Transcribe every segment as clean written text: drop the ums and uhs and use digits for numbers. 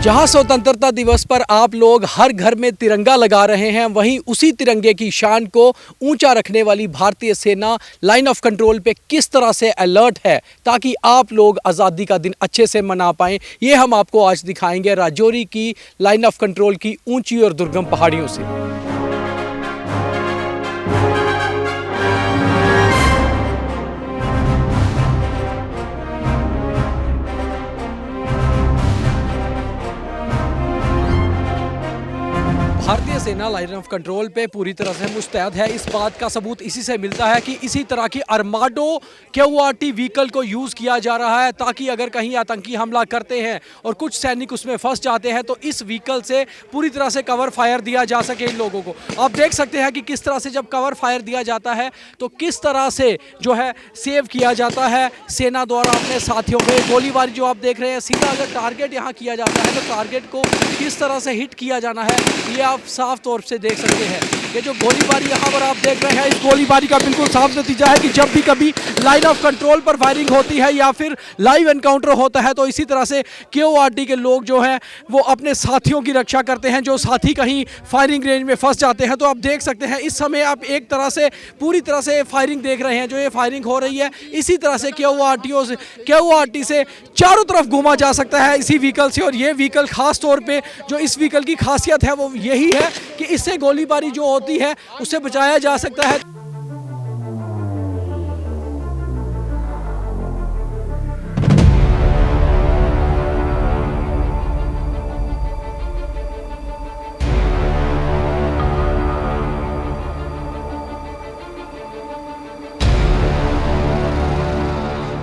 जहां स्वतंत्रता दिवस पर आप लोग हर घर में तिरंगा लगा रहे हैं, वहीं उसी तिरंगे की शान को ऊंचा रखने वाली भारतीय सेना लाइन ऑफ कंट्रोल पे किस तरह से अलर्ट है ताकि आप लोग आज़ादी का दिन अच्छे से मना पाएं, ये हम आपको आज दिखाएंगे राजौरी की लाइन ऑफ कंट्रोल की ऊंची और दुर्गम पहाड़ियों से। भारतीय सेना लाइन ऑफ कंट्रोल पे पूरी तरह से मुस्तैद है। इस बात का सबूत इसी से मिलता है कि इसी तरह की अरमाडो QRT व्हीकल को यूज़ किया जा रहा है ताकि अगर कहीं आतंकी हमला करते हैं और कुछ सैनिक उसमें फंस जाते हैं तो इस व्हीकल से पूरी तरह से कवर फायर दिया जा सके इन लोगों को। आप देख सकते हैं कि किस तरह से जब कवर फायर दिया जाता है तो किस तरह से जो है सेव किया जाता है सेना द्वारा अपने साथियों को। गोलीबारी जो आप देख रहे हैं, सीधा अगर टारगेट यहाँ किया जाता है तो टारगेट को किस तरह से हिट किया जाना है ये आप साफ तौर से देख सकते हैं। ये जो गोलीबारी यहाँ पर आप देख रहे हैं, इस गोलीबारी का बिल्कुल साफ नतीजा है कि जब भी कभी लाइन ऑफ कंट्रोल पर फायरिंग होती है या फिर लाइव एनकाउंटर होता है तो इसी तरह से QRT के लोग जो हैं वो अपने साथियों की रक्षा करते हैं, जो साथी कहीं फायरिंग रेंज में फंस जाते हैं। तो आप देख सकते हैं इस समय आप एक तरह से पूरी तरह से फायरिंग देख रहे हैं, जो ये फायरिंग हो रही है इसी तरह से QRT से चारों तरफ घूमा जा सकता है इसी व्हीकल से। और ये व्हीकल खास तौर पे जो इस व्हीकल की खासियत है वो यही है कि इससे गोलीबारी जो होती है उससे बचाया जा सकता है।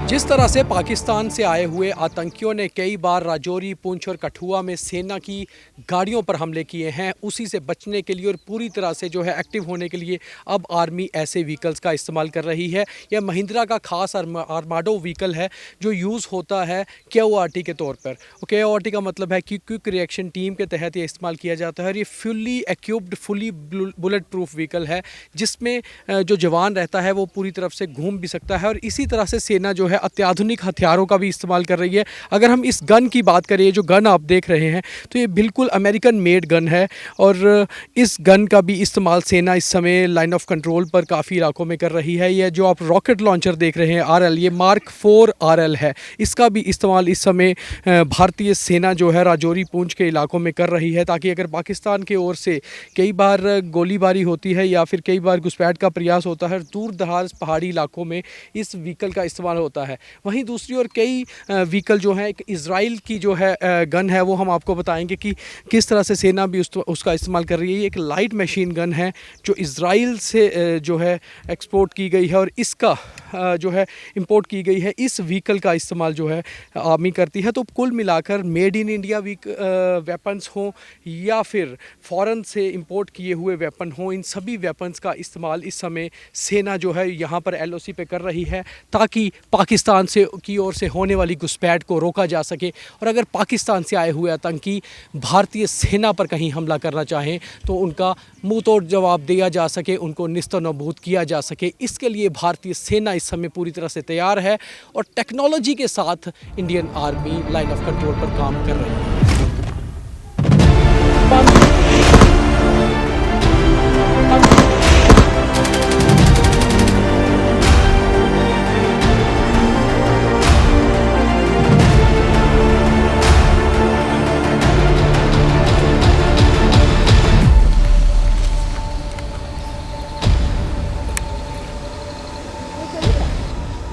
जिस तरह से पाकिस्तान से आए हुए आतंकियों ने कई बार राजौरी, पुंछ और कठुआ में सेना की गाड़ियों पर हमले किए हैं, उसी से बचने के लिए और पूरी तरह से जो है एक्टिव होने के लिए अब आर्मी ऐसे व्हीकल्स का इस्तेमाल कर रही है। यह महिंद्रा का खास अरमाडो व्हीकल है जो यूज़ होता है QRT के तौर पर। QRT का मतलब है कि क्विक रिएक्शन टीम के तहत ये इस्तेमाल किया जाता है और ये fully equipped, fully bullet proof vehicle है जिसमें जो जवान रहता है वो पूरी तरफ से घूम भी सकता है। और इसी तरह से सेना जो है अत्याधुनिक हथियारों का भी इस्तेमाल कर रही है। अगर हम इस गन की बात करें, जो गन आप देख रहे हैं तो ये बिल्कुल अमेरिकन मेड गन है और इस गन का भी इस्तेमाल सेना इस समय लाइन ऑफ कंट्रोल पर काफ़ी इलाकों में कर रही है। यह जो आप रॉकेट लॉन्चर देख रहे हैं RL, ये Mark 4 RL है, इसका भी इस्तेमाल इस समय भारतीय सेना जो है राजौरी, पुंछ के इलाकों में कर रही है ताकि अगर पाकिस्तान की ओर से कई बार गोलीबारी होती है या फिर कई बार घुसपैठ का प्रयास होता है, दूर दराज पहाड़ी इलाकों में इस व्हीकल का इस्तेमाल होता है। वहीं दूसरी ओर कई व्हीकल जो है, एक इजराइल की जो है गन है वो हम आपको बताएंगे कि किस तरह से सेना भी उसका इस्तेमाल कर रही है। ये एक लाइट मशीन गन है जो इजराइल से जो है एक्सपोर्ट की गई है और इसका जो है इंपोर्ट की गई है। इस व्हीकल का इस्तेमाल जो है आर्मी करती है। तो कुल मिलाकर मेड इन इंडिया वेपन्स हों या फिर फ़ॉरेन से इंपोर्ट किए हुए वेपन हों, इन सभी वेपन्स का इस्तेमाल इस समय सेना जो है यहाँ पर LOC पे कर रही है ताकि पाकिस्तान से की ओर से होने वाली घुसपैठ को रोका जा सके। और अगर पाकिस्तान से आए हुए आतंकी भारतीय सेना पर कहीं हमला करना चाहें तो उनका मुंह तोड़ जवाब दिया जा सके, उनको निस्तनाबूद किया जा सके। इसके लिए भारतीय सेना इस समय पूरी तरह से तैयार है और टेक्नोलॉजी के साथ Indian army line of control पर काम कर रही है।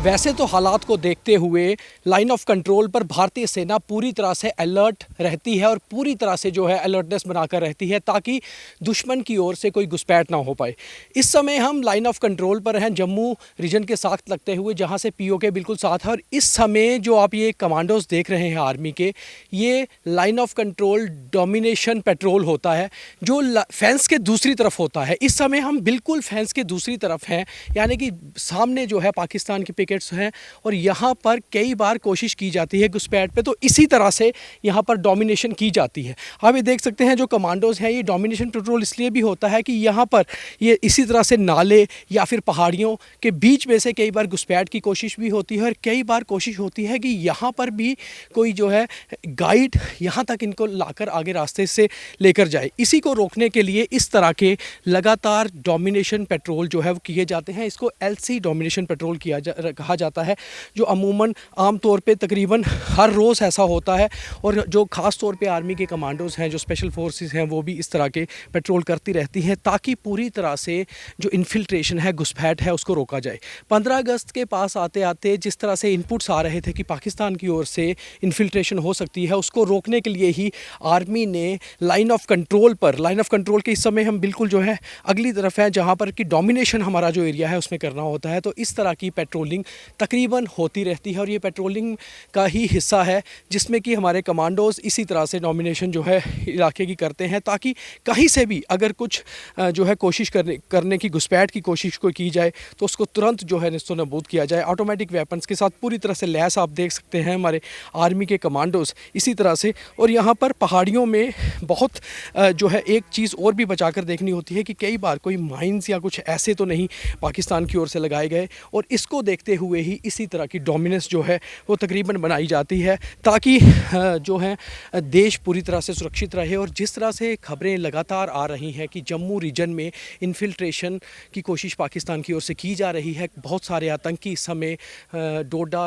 वैसे तो हालात को देखते हुए लाइन ऑफ कंट्रोल पर भारतीय सेना पूरी तरह से अलर्ट रहती है और पूरी तरह से जो है अलर्टनेस बनाकर रहती है ताकि दुश्मन की ओर से कोई घुसपैठ ना हो पाए। इस समय हम लाइन ऑफ कंट्रोल पर हैं जम्मू रीजन के साथ लगते हुए, जहां से POK बिल्कुल साथ है। और इस समय जो आप ये कमांडोज देख रहे हैं आर्मी के, ये line of control domination petrol होता है जो फेंस के दूसरी तरफ होता है। इस समय हम बिल्कुल फेंस के दूसरी तरफ हैं, यानी कि सामने जो है पाकिस्तान की बैरिकेड्स हैं और यहाँ पर कई बार कोशिश की जाती है घुसपैठ पे, तो इसी तरह से यहाँ पर डोमिनेशन की जाती है। आप ये देख सकते हैं जो कमांडोज़ हैं, ये डोमिनेशन पेट्रोल इसलिए भी होता है कि यहाँ पर ये इसी तरह से नाले या फिर पहाड़ियों के बीच में से कई बार घुसपैठ की कोशिश भी होती है और कई बार कोशिश होती है कि यहाँ पर भी कोई जो है गाइड यहाँ तक इनको लाकर आगे रास्ते से लेकर जाए। इसी को रोकने के लिए इस तरह के लगातार डोमिनेशन पेट्रोल जो है वो किए जाते हैं। इसको एलसी डोमिनेशन पेट्रोल कहा जाता है, जो अमूमन आम तौर पे तकरीबन हर रोज़ ऐसा होता है। और जो ख़ास तौर पे आर्मी के कमांडोज़ हैं, जो स्पेशल फोर्सेस हैं, वो भी इस तरह के पेट्रोल करती रहती हैं ताकि पूरी तरह से जो इन्फिल्ट्रेशन है, घुसपैठ है, उसको रोका जाए। 15 अगस्त के पास आते आते जिस तरह से इनपुट्स आ रहे थे कि पाकिस्तान की ओर से इन्फिल्ट्रेशन हो सकती है, उसको रोकने के लिए ही आर्मी ने लाइन ऑफ कंट्रोल के इस समय हम बिल्कुल जो है अगली तरफ है जहाँ पर कि डोमिनेशन हमारा जो एरिया है उसमें करना होता है। तो इस तरह की पेट्रोलिंग तकरीबन होती रहती है और ये पेट्रोलिंग का ही हिस्सा है जिसमें कि हमारे कमांडोज़ इसी तरह से डोमिनेशन जो है इलाके की करते हैं ताकि कहीं से भी अगर कुछ जो है कोशिश करने की, घुसपैठ की कोशिश को की जाए तो उसको तुरंत जो है निस्तो नबूद किया जाए। ऑटोमेटिक वेपन्स के साथ पूरी तरह से लैस आप देख सकते हैं हमारे आर्मी के कमांडोज़ इसी तरह से। और यहाँ पर पहाड़ियों में बहुत जो है एक चीज़ और भी बचा कर देखनी होती है कि कई बार कोई माइंस या कुछ ऐसे तो नहीं पाकिस्तान की ओर से लगाए गए, और इसको देखते हुए ही इसी तरह की डोमिनेंस जो है वो तकरीबन बनाई जाती है ताकि जो है देश पूरी तरह से सुरक्षित रहे। और जिस तरह से खबरें लगातार आ रही हैं कि जम्मू रीजन में इन्फिल्ट्रेशन की कोशिश पाकिस्तान की ओर से की जा रही है, बहुत सारे आतंकी इस समय डोडा,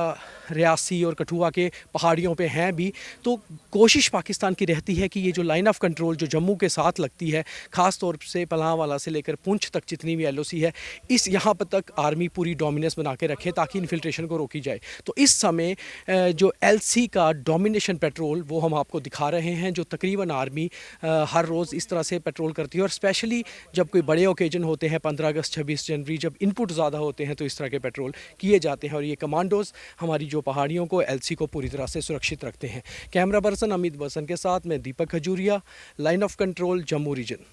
रियासी और कठुआ के पहाड़ियों पे हैं भी, तो कोशिश पाकिस्तान की रहती है कि ये जो लाइन ऑफ कंट्रोल जो जम्मू के साथ लगती है, ख़ास तौर से पलांवाला से लेकर पुंछ तक जितनी भी एलओसी है, इस यहाँ पर तक आर्मी पूरी डोमिनेंस बना के रखे ताकि इन्फिल्ट्रेशन को रोकी जाए। तो इस समय जो एलसी का डोमिनेशन पेट्रोल वो हम आपको दिखा रहे हैं, जो तकरीबन आर्मी हर रोज़ इस तरह से पेट्रोल करती है। और स्पेशली जब कोई बड़े ओकेजन होते हैं, 15 अगस्त, 26 जनवरी, जब इनपुट ज़्यादा होते हैं, तो इस तरह के पेट्रोल किए जाते हैं। और ये कमांडोज़ हमारी जो पहाड़ियों को, एलसी को पूरी तरह से सुरक्षित रखते हैं। कैमरा पर्सन अमित बसन के साथ मैं Deepak Khajuria, line of control, Jammu reason.